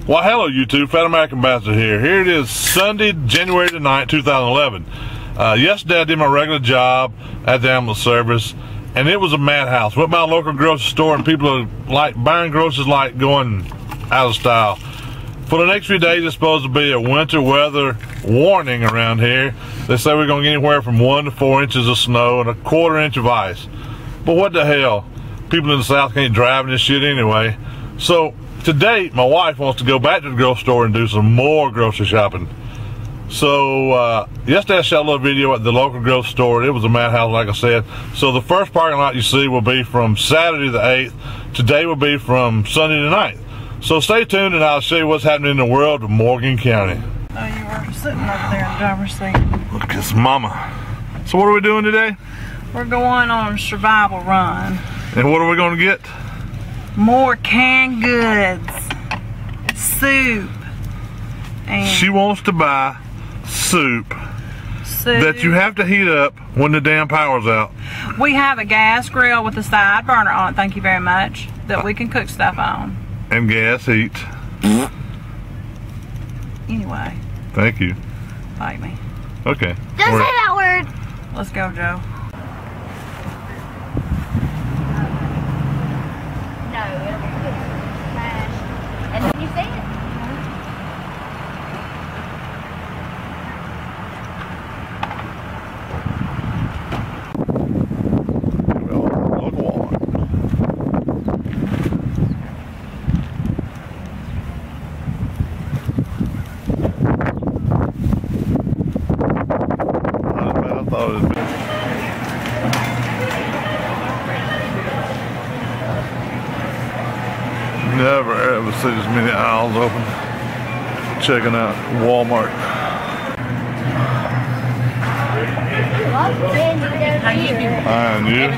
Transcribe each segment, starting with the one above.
Well, hello YouTube, Fat American Bastard here. Here it is, Sunday, January the 9th, 2011. Yesterday I did my regular job at the ambulance service, and it was a madhouse. Went by a local grocery store, and people are like buying groceries like going out of style. For the next few days, it's supposed to be a winter weather warning around here. They say we're going to get anywhere from 1 to 4 inches of snow and a 1/4 inch of ice. But what the hell? People in the South can't drive in this shit anyway. So today, my wife wants to go back to the grocery store and do some more grocery shopping. So yesterday I shot a little video at the local grocery store. It was a madhouse, like I said. So the first parking lot you see will be from Saturday the 8th. Today will be from Sunday the 9th. So stay tuned and I'll show you what's happening in the world of Morgan County. Oh, you were sitting over there in the driver's seat. Look at this mama. So what are we doing today? We're going on a survival run. And what are we going to get? More canned goods, soup, and She wants to buy soup that you have to heat up when the damn power's out. We have a gas grill with a side burner on it, thank you very much, that we can cook stuff on. And gas heat. Anyway. Thank you. Bite me. Okay. Don't say that word. Let's go, Joe. No, it'll be good. Smash. And then you say it. Never ever see this many aisles open. Checking out Walmart. And you?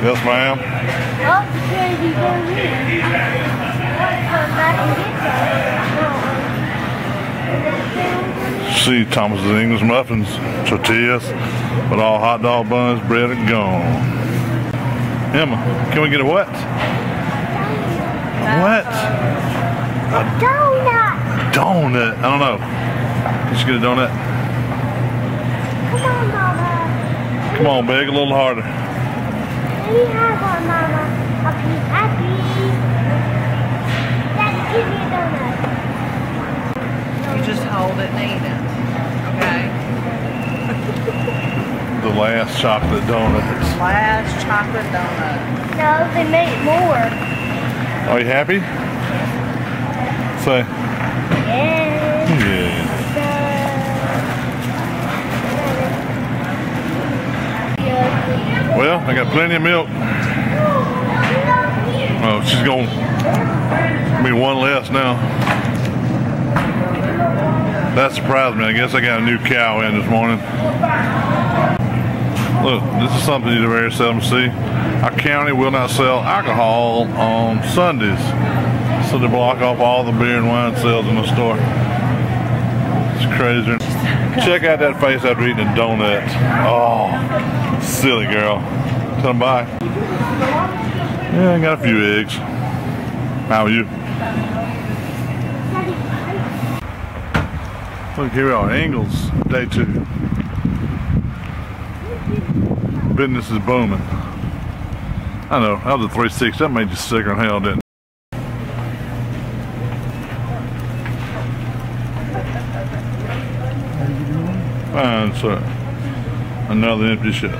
Yes, ma'am. See Thomas's English muffins, tortillas, with all hot dog buns, bread, and gone. Emma, can we get a what? What? A donut. Donut. I don't know. Let's get a donut. Come on, Mama. Come on, Big, a little harder. Let me have one, Mama. I'll be happy. Daddy, give me a donut. You just hold it and eat it. Okay? The last chocolate donuts. Last chocolate donut. No, they made more. Are you happy? Say. Yeah. Yeah. Well, I got plenty of milk. Oh, she's going to be one less now. That surprised me. I guess I got a new cow in this morning. Look, this is something you very seldom see. Our county will not sell alcohol on Sundays, so they block off all the beer and wine sales in the store. It's crazy. Check out that face after eating a donut. Oh, silly girl. Tell them bye. Yeah, I got a few eggs. How are you? Look, here we are, Ingles, day 2. Business is booming. I know, that was a 360, that made you sicker than hell, didn't it? Fine, sir. Another empty shelf.